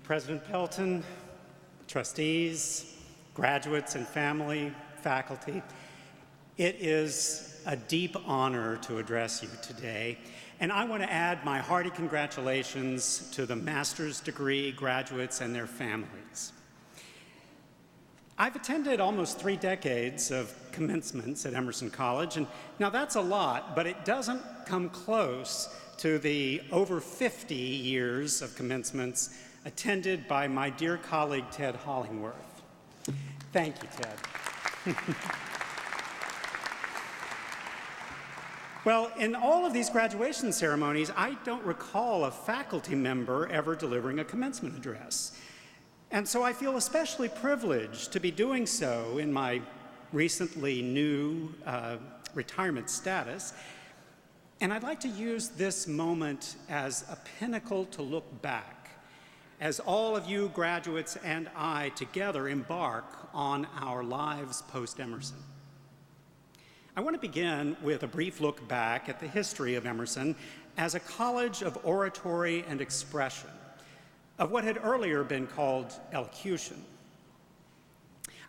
President Pelton, trustees, graduates and family, faculty, it is a deep honor to address you today, and I want to add my hearty congratulations to the master's degree graduates and their families. I've attended almost 3 decades of commencements at Emerson College, and now that's a lot, but it doesn't come close to the over 50 years of commencements attended by my dear colleague, Ted Hollingworth. Thank you, Ted. Well, in all of these graduation ceremonies, I don't recall a faculty member ever delivering a commencement address. And so I feel especially privileged to be doing so in my recently new retirement status. And I'd like to use this moment as a pinnacle to look back, as all of you graduates and I together embark on our lives post-Emerson. I want to begin with a brief look back at the history of Emerson as a college of oratory and expression, of what had earlier been called elocution.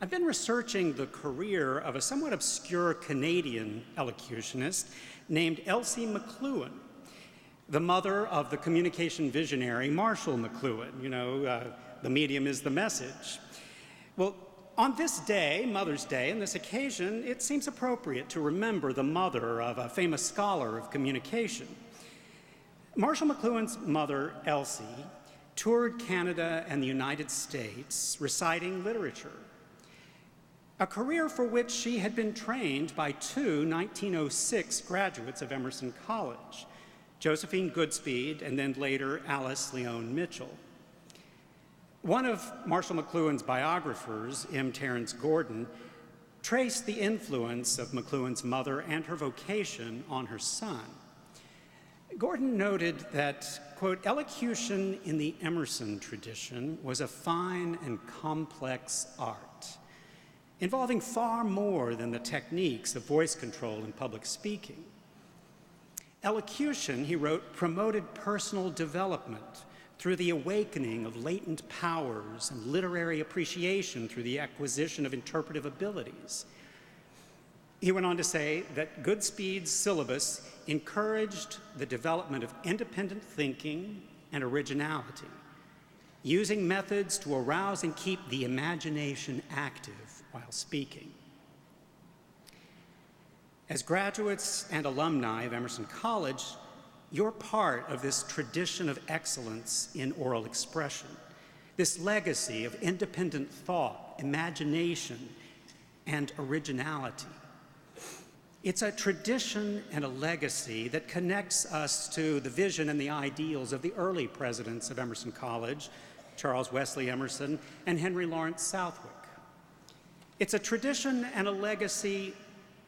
I've been researching the career of a somewhat obscure Canadian elocutionist named Elsie McLuhan, the mother of the communication visionary Marshall McLuhan. You know, the medium is the message. Well, on this day, Mother's Day, and this occasion, it seems appropriate to remember the mother of a famous scholar of communication. Marshall McLuhan's mother, Elsie, toured Canada and the United States reciting literature, a career for which she had been trained by 2 1906 graduates of Emerson College, Josephine Goodspeed and then later Alice Leon Mitchell. One of Marshall McLuhan's biographers, M. Terence Gordon, traced the influence of McLuhan's mother and her vocation on her son. Gordon noted that, quote, elocution in the Emerson tradition was a fine and complex art, involving far more than the techniques of voice control and public speaking. Elocution, he wrote, promoted personal development through the awakening of latent powers and literary appreciation through the acquisition of interpretive abilities. He went on to say that Goodspeed's syllabus encouraged the development of independent thinking and originality, using methods to arouse and keep the imagination active while speaking. As graduates and alumni of Emerson College, you're part of this tradition of excellence in oral expression, this legacy of independent thought, imagination, and originality. It's a tradition and a legacy that connects us to the vision and the ideals of the early presidents of Emerson College, Charles Wesley Emerson and Henry Lawrence Southwick. It's a tradition and a legacy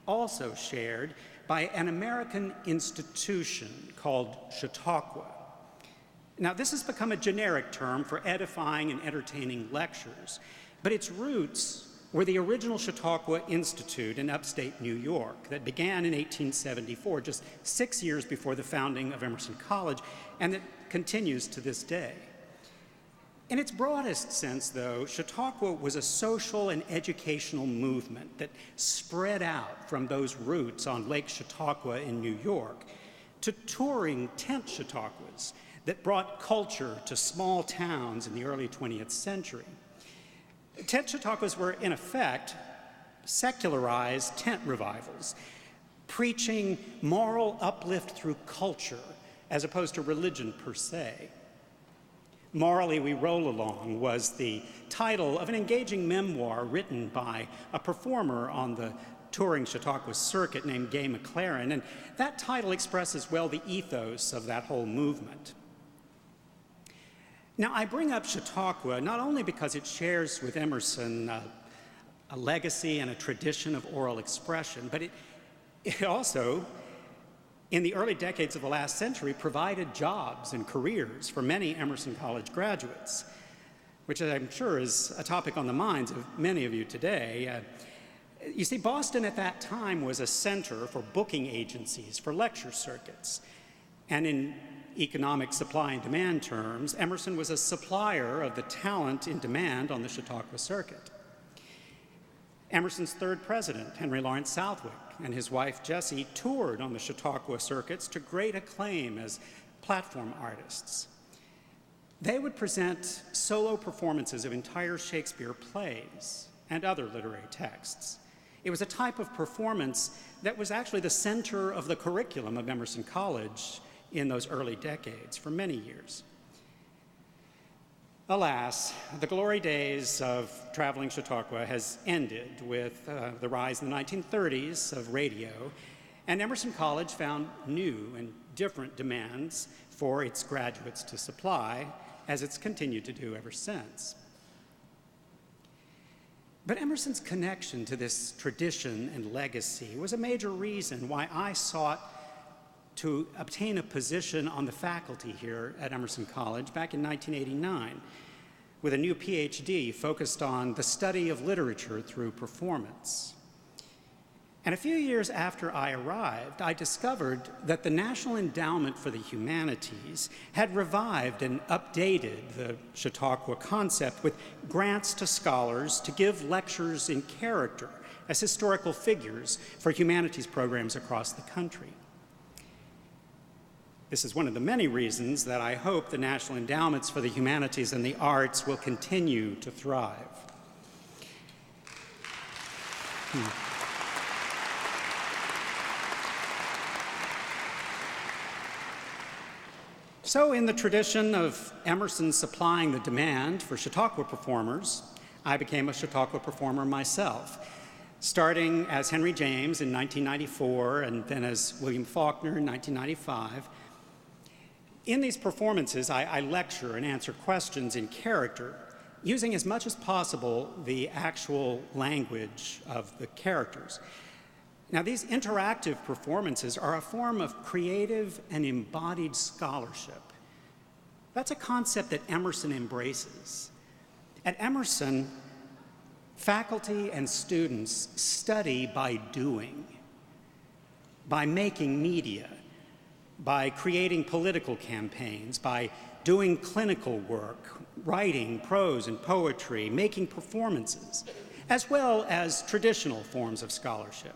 also shared by an American institution called Chautauqua. Now, this has become a generic term for edifying and entertaining lectures, but its roots were the original Chautauqua Institute in upstate New York that began in 1874, just 6 years before the founding of Emerson College, and that continues to this day. In its broadest sense, though, Chautauqua was a social and educational movement that spread out from those roots on Lake Chautauqua in New York to touring tent Chautauquas that brought culture to small towns in the early 20th century. Tent Chautauquas were, in effect, secularized tent revivals, preaching moral uplift through culture as opposed to religion per se. Morally We Roll Along was the title of an engaging memoir written by a performer on the touring Chautauqua circuit named Gay McLaren, and that title expresses well the ethos of that whole movement. Now, I bring up Chautauqua not only because it shares with Emerson a legacy and a tradition of oral expression, but it also, in the early decades of the last century, provided jobs and careers for many Emerson College graduates, which I'm sure is a topic on the minds of many of you today. You see, Boston at that time was a center for booking agencies for lecture circuits. And in economic supply and demand terms, Emerson was a supplier of the talent in demand on the Chautauqua circuit. Emerson's third president, Henry Lawrence Southwick, and his wife Jessie toured on the Chautauqua circuits to great acclaim as platform artists. They would present solo performances of entire Shakespeare plays and other literary texts. It was a type of performance that was actually the center of the curriculum of Emerson College in those early decades for many years. Alas, the glory days of traveling Chautauqua has ended with the rise in the 1930s of radio, and Emerson College found new and different demands for its graduates to supply, as it's continued to do ever since. But Emerson's connection to this tradition and legacy was a major reason why I sought to obtain a position on the faculty here at Emerson College back in 1989 with a new PhD focused on the study of literature through performance. And a few years after I arrived, I discovered that the National Endowment for the Humanities had revived and updated the Chautauqua concept with grants to scholars to give lectures in character as historical figures for humanities programs across the country. This is one of the many reasons that I hope the National Endowments for the Humanities and the Arts will continue to thrive. So in the tradition of Emerson supplying the demand for Chautauqua performers, I became a Chautauqua performer myself, starting as Henry James in 1994 and then as William Faulkner in 1995. In these performances, I lecture and answer questions in character, using as much as possible the actual language of the characters. Now, these interactive performances are a form of creative and embodied scholarship. That's a concept that Emerson embraces. At Emerson, faculty and students study by doing, by making media, by creating political campaigns, by doing clinical work, writing prose and poetry, making performances, as well as traditional forms of scholarship.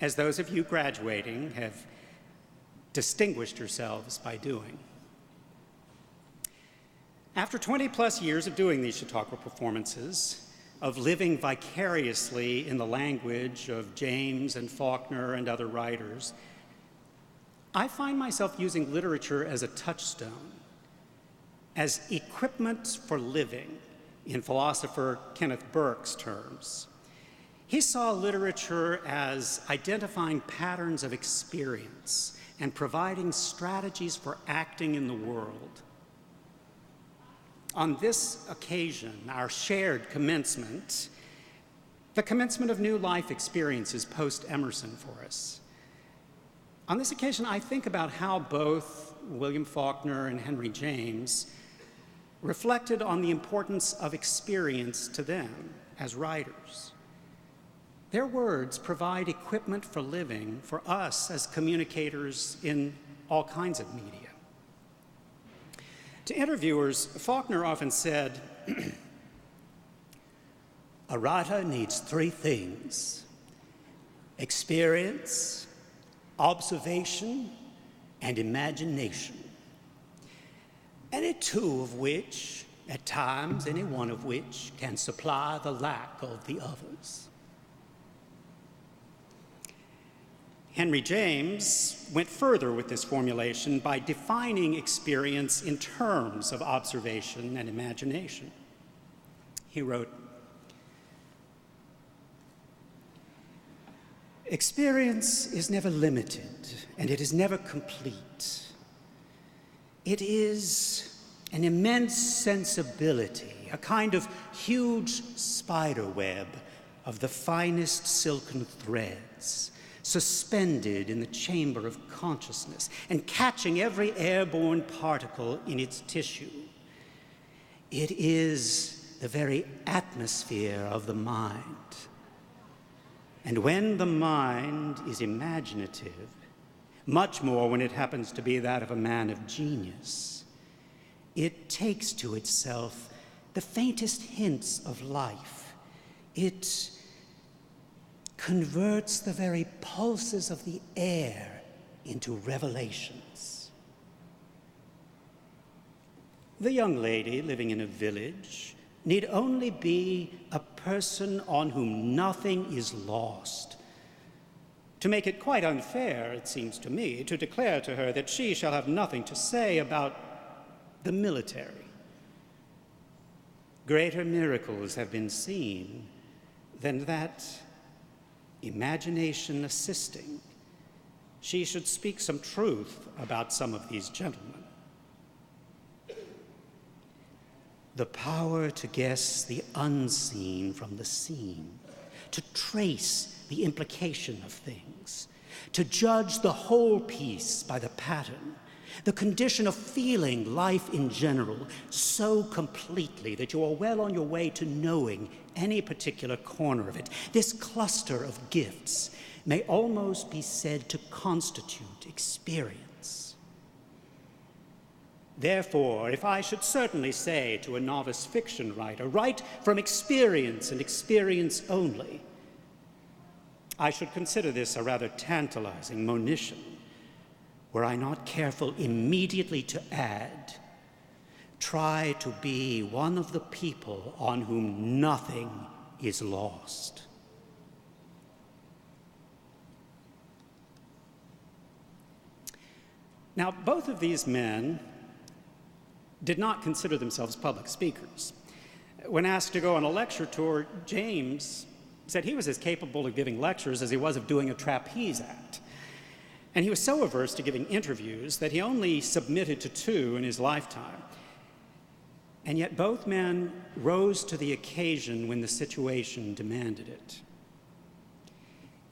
As those of you graduating have distinguished yourselves by doing. After 20+ years of doing these Chautauqua performances, of living vicariously in the language of James and Faulkner and other writers, I find myself using literature as a touchstone, as equipment for living, in philosopher Kenneth Burke's terms. He saw literature as identifying patterns of experience and providing strategies for acting in the world. On this occasion, our shared commencement, the commencement of new life experiences post-Emerson for us. On this occasion, I think about how both William Faulkner and Henry James reflected on the importance of experience to them as writers. Their words provide equipment for living for us as communicators in all kinds of media. To interviewers, Faulkner often said, "A writer needs 3 things: experience, observation, and imagination. Any 2 of which, at times any one of which, can supply the lack of the others." Henry James went further with this formulation by defining experience in terms of observation and imagination. He wrote, "Experience is never limited, and it is never complete. It is an immense sensibility, a kind of huge spider web of the finest silken threads, suspended in the chamber of consciousness and catching every airborne particle in its tissue. It is the very atmosphere of the mind. And when the mind is imaginative, much more when it happens to be that of a man of genius. It takes to itself the faintest hints of life. It converts the very pulses of the air into revelations. The young lady living in a village need only be a person on whom nothing is lost. To make it quite unfair, it seems to me, to declare to her that she shall have nothing to say about the military. Greater miracles have been seen than that, imagination assisting, she should speak some truth about some of these gentlemen. The power to guess the unseen from the seen, to trace the implication of things, to judge the whole piece by the pattern, the condition of feeling life in general so completely that you are well on your way to knowing any particular corner of it. This cluster of gifts may almost be said to constitute experience. Therefore, if I should certainly say to a novice fiction writer, write from experience and experience only, I should consider this a rather tantalizing monition, were I not careful immediately to add, try to be one of the people on whom nothing is lost. Now, both of these men did not consider themselves public speakers. When asked to go on a lecture tour, James said he was as capable of giving lectures as he was of doing a trapeze act. And he was so averse to giving interviews that he only submitted to 2 in his lifetime. And yet both men rose to the occasion when the situation demanded it.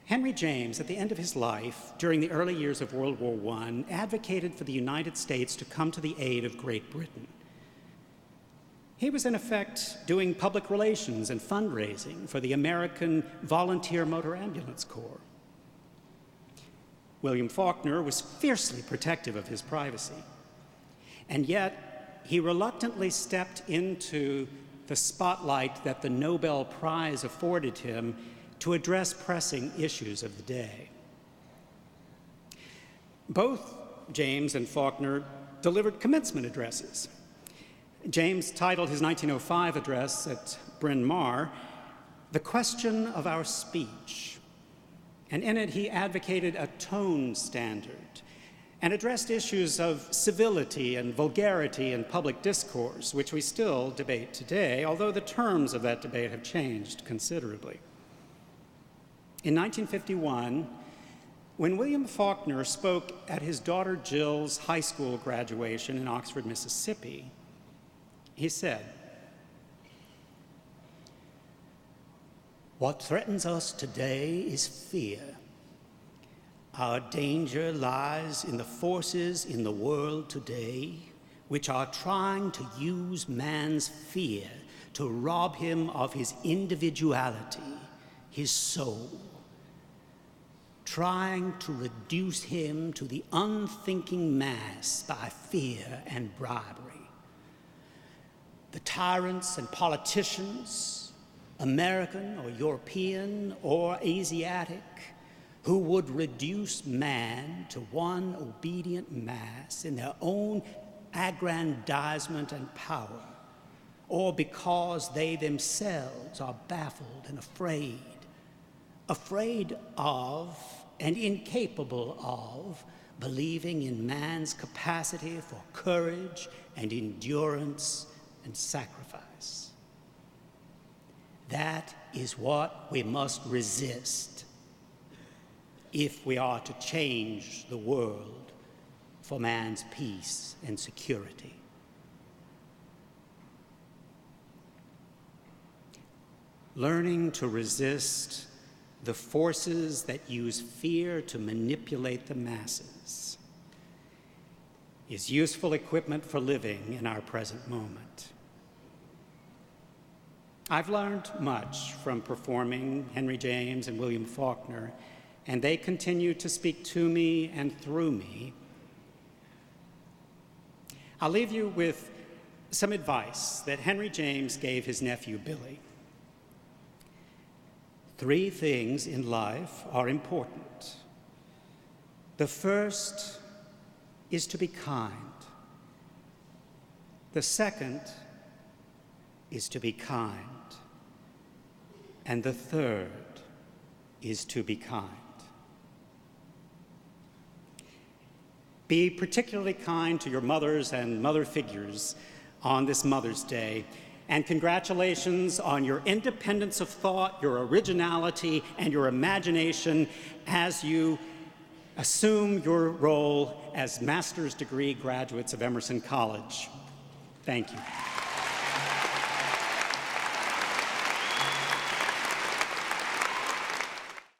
Henry James, at the end of his life, during the early years of World War I, advocated for the United States to come to the aid of Great Britain. He was, in effect, doing public relations and fundraising for the American Volunteer Motor Ambulance Corps. William Faulkner was fiercely protective of his privacy, and yet he reluctantly stepped into the spotlight that the Nobel Prize afforded him to address pressing issues of the day. Both James and Faulkner delivered commencement addresses. James titled his 1905 address at Bryn Mawr, "The Question of Our Speech," and in it he advocated a tone standard and addressed issues of civility and vulgarity in public discourse, which we still debate today, although the terms of that debate have changed considerably. In 1951, when William Faulkner spoke at his daughter Jill's high school graduation in Oxford, Mississippi, he said, "What threatens us today is fear. Our danger lies in the forces in the world today which are trying to use man's fear to rob him of his individuality, his soul, trying to reduce him to the unthinking mass by fear and bribery. The tyrants and politicians, American or European or Asiatic, who would reduce man to one obedient mass in their own aggrandizement and power, or because they themselves are baffled and afraid of and incapable of believing in man's capacity for courage and endurance and sacrifice. That is what we must resist if we are to change the world for man's peace and security." Learning to resist the forces that use fear to manipulate the masses is useful equipment for living in our present moment. I've learned much from performing Henry James and William Faulkner and they continue to speak to me and through me. I'll leave you with some advice that Henry James gave his nephew, Billy. 3 things in life are important. The first is to be kind. The second is to be kind. And the third is to be kind. Be particularly kind to your mothers and mother figures on this Mother's Day, and congratulations on your independence of thought, your originality, and your imagination as you assume your role as master's degree graduates of Emerson College. Thank you.